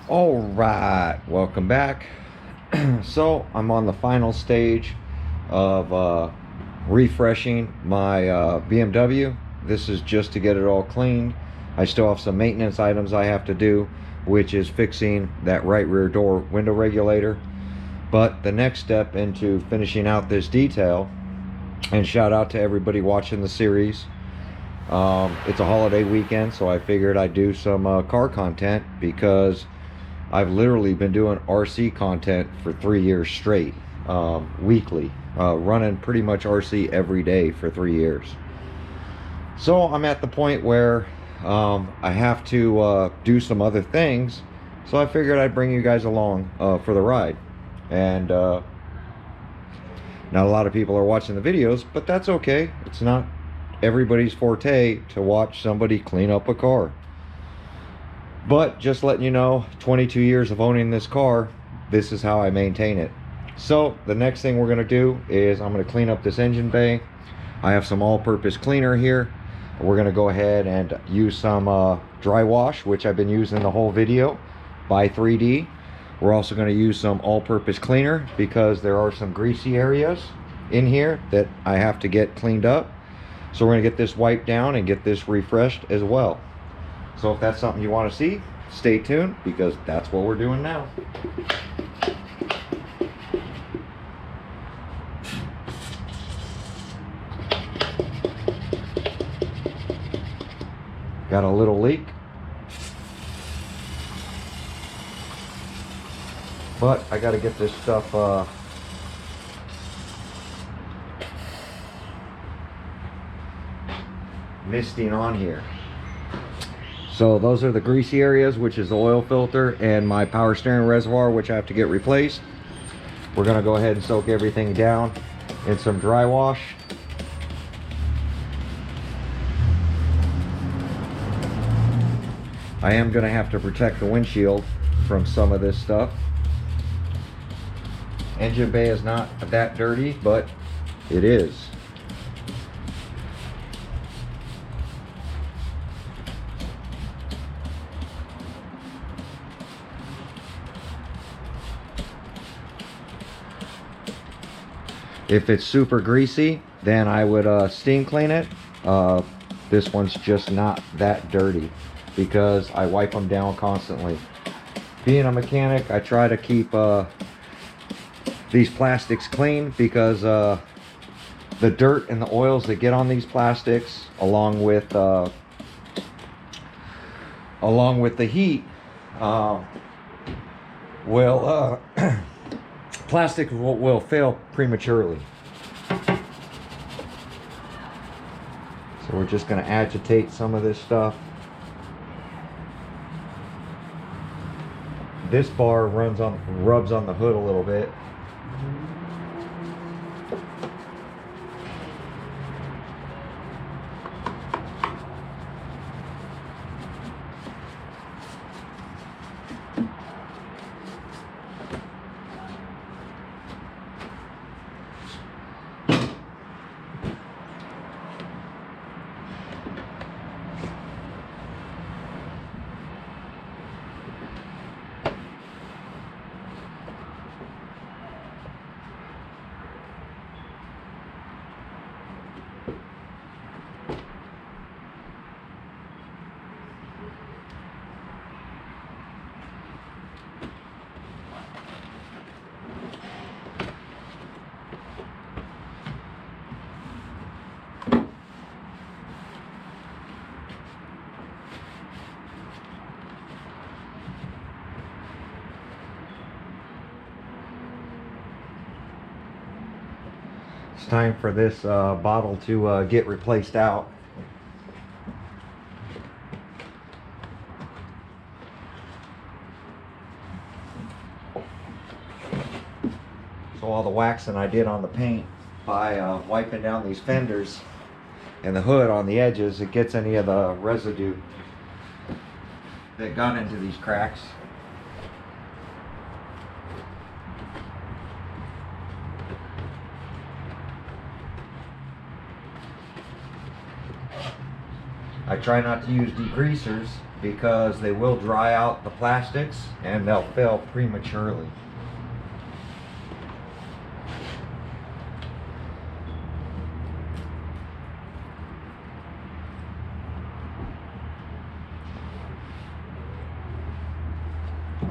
All right, welcome back. So I'm on the final stage of refreshing my BMW. This is just to get it all cleaned. I still have some maintenance items I have to do, which is fixing that right rear door window regulator. But the next step into finishing out this detail, and shout out to everybody watching the series. It's a holiday weekend, so I figured I'd do some car content because I've literally been doing RC content for 3 years straight, weekly, running pretty much RC every day for 3 years. So I'm at the point where I have to do some other things, so I figured I'd bring you guys along for the ride. And not a lot of people are watching the videos, but that's okay. It's not everybody's forte to watch somebody clean up a car. But just letting you know, 22 years of owning this car, this is how I maintain it. So the next thing we're going to do is I'm going to clean up this engine bay. I have some all-purpose cleaner here. We're going to go ahead and use some dry wash, which I've been using the whole video, by 3D. We're also going to use some all-purpose cleaner because there are some greasy areas in here that I have to get cleaned up. So we're going to get this wiped down and get this refreshed as well. So if that's something you want to see, stay tuned because that's what we're doing now. Got a little leak, but I got to get this stuff misting on here. So those are the greasy areas, which is the oil filter and my power steering reservoir, which I have to get replaced. We're going to go ahead and soak everything down in some dry wash. I am going to have to protect the windshield from some of this stuff. Engine bay is not that dirty, but it is. If it's super greasy, then I would steam clean it. This one's just not that dirty because I wipe them down constantly. Being a mechanic, I try to keep these plastics clean because the dirt and the oils that get on these plastics, along with the heat, will plastic will fail prematurely. So we're just going to agitate some of this stuff. This bar rubs on the hood a little bit. It's time for this bottle to get replaced out. So all the waxing I did on the paint by wiping down these fenders and the hood on the edges, it gets any of the residue that got into these cracks. I try not to use degreasers because they will dry out the plastics and they'll fail prematurely.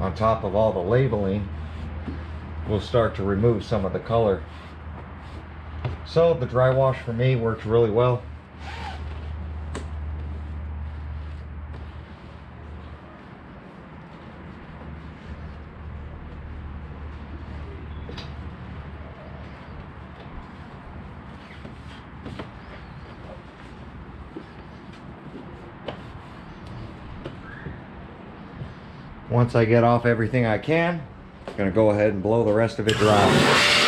On top of all the labeling, we'll start to remove some of the color. So the dry wash for me works really well. Once I get off everything I can, I'm going to go ahead and blow the rest of it dry.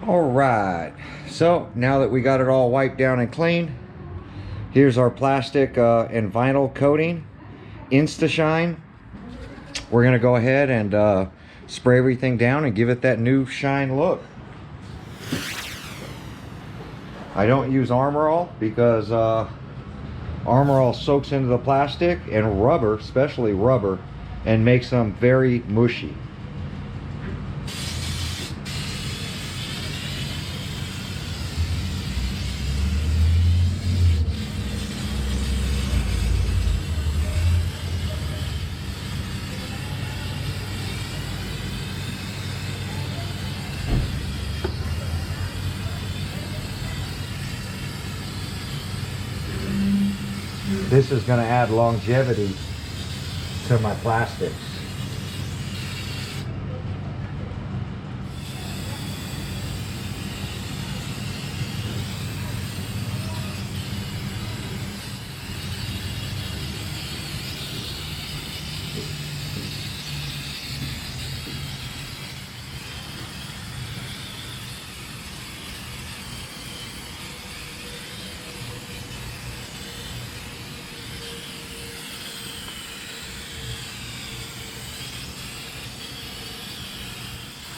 Alright, so now that we got it all wiped down and clean, here's our plastic and vinyl coating, Insta-Shine. We're going to go ahead and spray everything down and give it that new shine look. I don't use Armor All because Armor All soaks into the plastic and rubber, especially rubber, and makes them very mushy. This is going to add longevity to my plastics.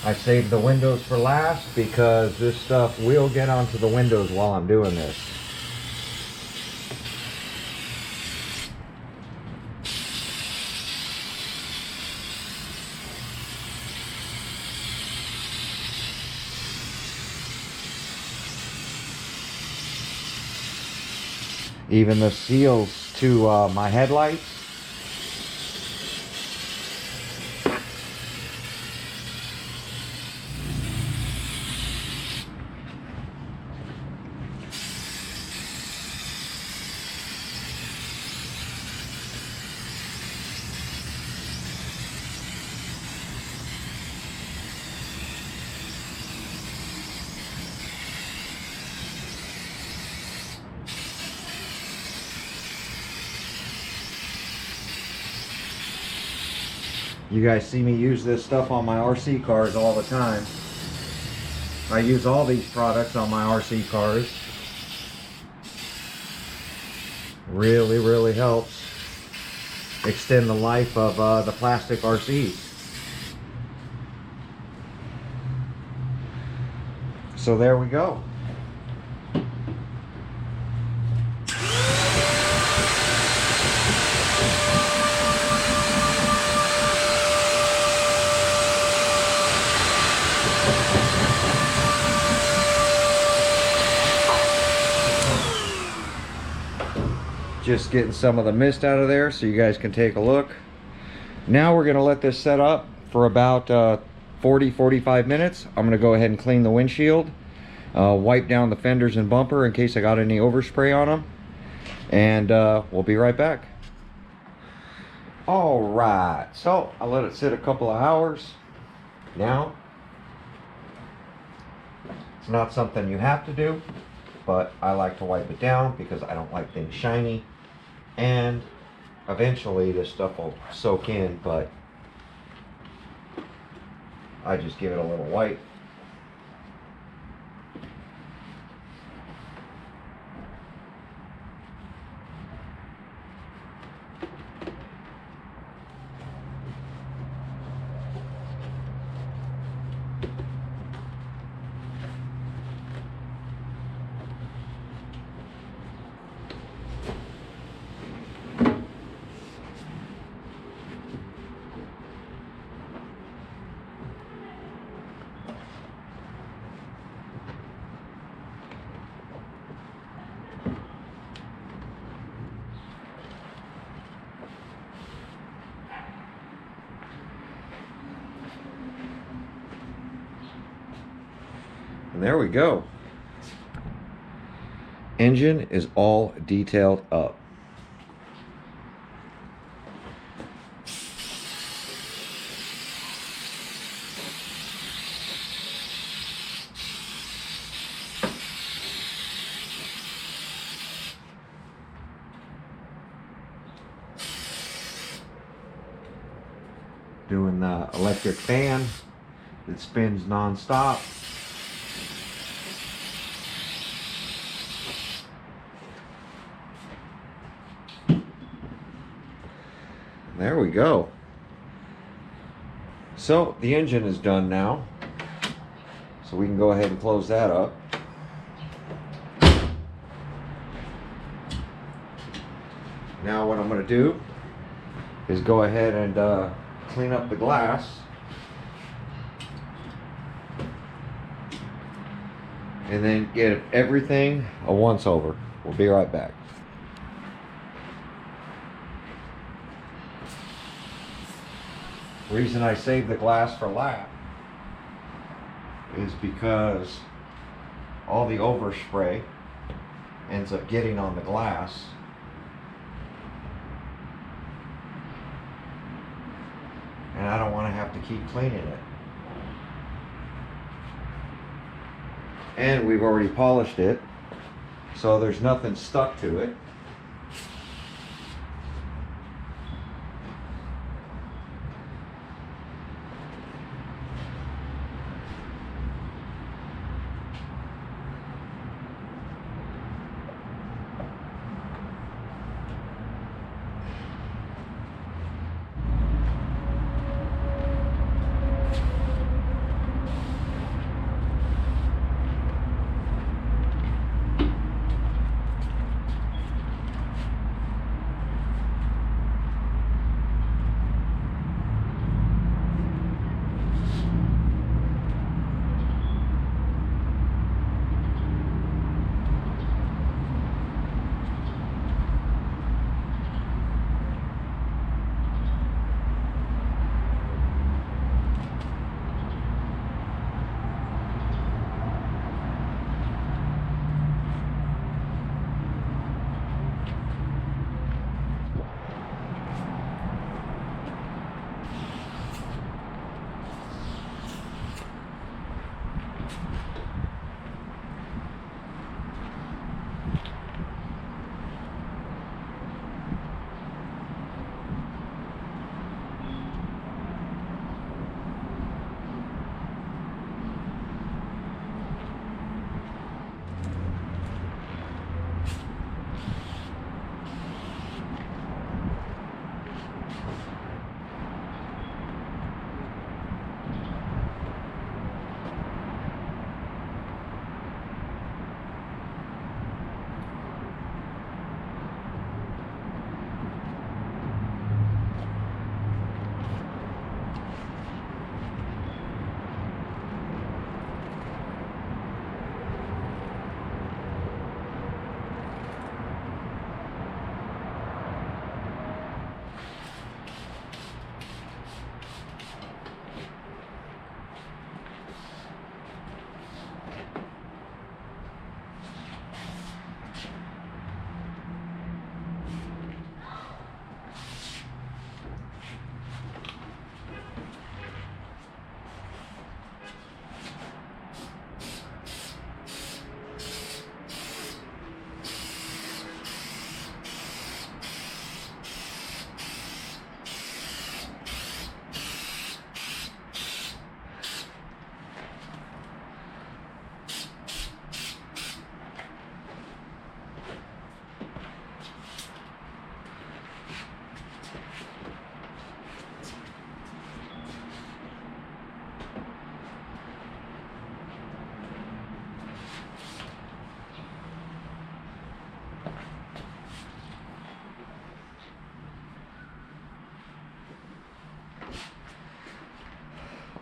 I saved the windows for last because this stuff will get onto the windows while I'm doing this. Even the seals to my headlights. You guys see me use this stuff on my RC cars all the time. I use all these products on my RC cars. Really, really helps extend the life of the plastic RCs. So there we go. Just getting some of the mist out of there so you guys can take a look. Now we're gonna let this set up for about 40-45 minutes. I'm gonna go ahead and clean the windshield, wipe down the fenders and bumper in case I got any overspray on them, and we'll be right back. All right, so I let it sit a couple of hours. Now, it's not something you have to do, but I like to wipe it down because I don't like things shiny, and eventually this stuff will soak in, but I just give it a little wipe. And there we go. Engine is all detailed up. Doing the electric fan that spins non-stop. There we go. So the engine is done now, so we can go ahead and close that up. Now what I'm going to do is go ahead and clean up the glass, and then get everything a once over. We'll be right back. The reason I save the glass for last is because all the overspray ends up getting on the glass, and I don't want to have to keep cleaning it. And we've already polished it, so there's nothing stuck to it.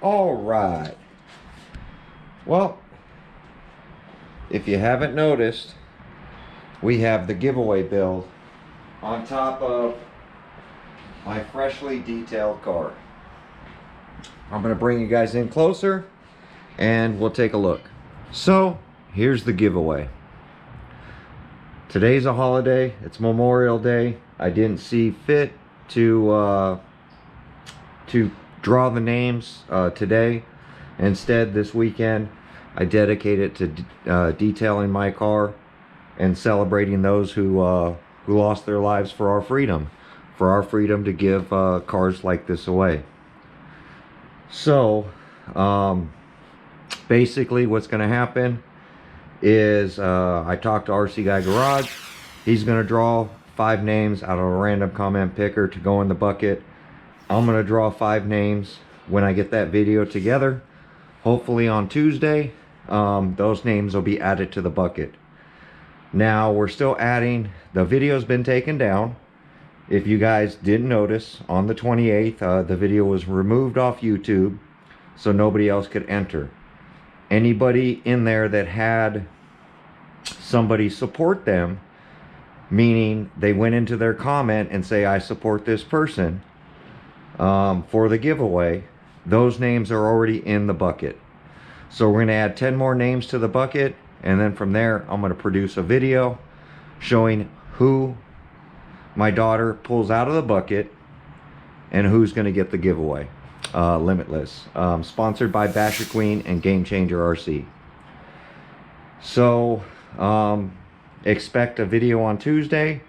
All right. Well, if you haven't noticed, we have the giveaway build on top of my freshly detailed car. I'm going to bring you guys in closer and we'll take a look. So here's the giveaway. Today's a holiday. It's Memorial Day. I didn't see fit to draw the names today. Instead, this weekend I dedicate it to detailing my car and celebrating those who lost their lives for our freedom to give cars like this away. So basically what's going to happen is I talked to RC Guy Garage. He's going to draw 5 names out of a random comment picker to go in the bucket. I'm going to draw 5 names when I get that video together. Hopefully on Tuesday, those names will be added to the bucket. Now we're still adding, the video's been taken down. If you guys didn't notice, on the 28th, the video was removed off YouTube so nobody else could enter. Anybody in there that had somebody support them, meaning they went into their comment and say, I support this person for the giveaway, those names are already in the bucket. So we're going to add 10 more names to the bucket, and then from there I'm going to produce a video showing who my daughter pulls out of the bucket and who's going to get the giveaway. Limitless, sponsored by Basher Queen and Game Changer RC. So expect a video on Tuesday,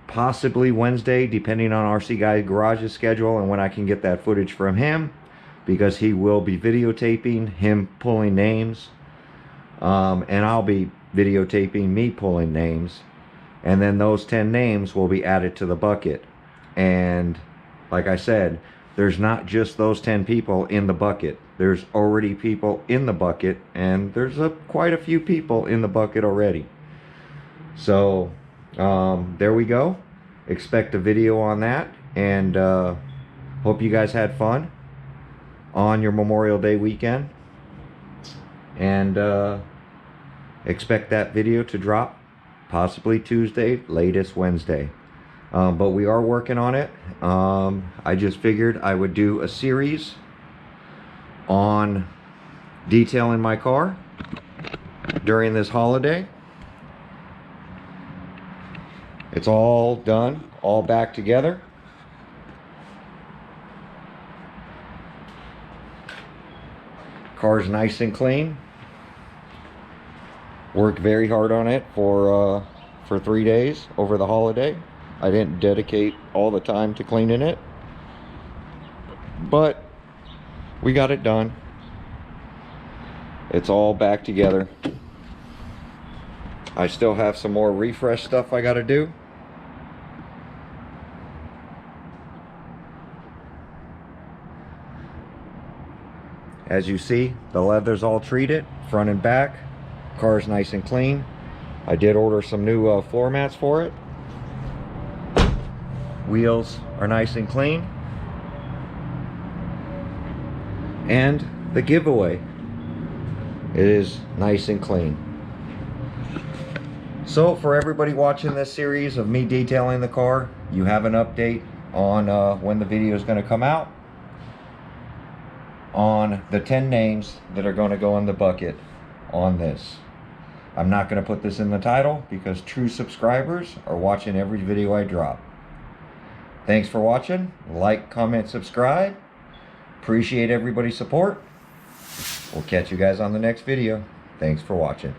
possibly Wednesday, depending on RC Guy Garage's schedule and when I can get that footage from him, because he will be videotaping him pulling names, and I'll be videotaping me pulling names, and then those 10 names will be added to the bucket. And like I said, there's not just those 10 people in the bucket. There's already people in the bucket, and there's quite a few people in the bucket already. So there we go. Expect a video on that, and hope you guys had fun on your Memorial Day weekend, and expect that video to drop possibly Tuesday, latest Wednesday. But we are working on it. I just figured I would do a series on detailing my car during this holiday. It's all done, all back together. Car's nice and clean. Worked very hard on it for 3 days over the holiday. I didn't dedicate all the time to cleaning it, but we got it done. It's all back together. I still have some more refresh stuff I got to do. As you see, the leather's all treated, front and back. Car's nice and clean. I did order some new floor mats for it. Wheels are nice and clean. And the giveaway is nice and clean. So for everybody watching this series of me detailing the car, you have an update on when the video is going to come out on the 10 names that are going to go in the bucket on this. I'm not going to put this in the title because true subscribers are watching every video I drop. Thanks for watching. Like, comment, subscribe. Appreciate everybody's support. We'll catch you guys on the next video. Thanks for watching.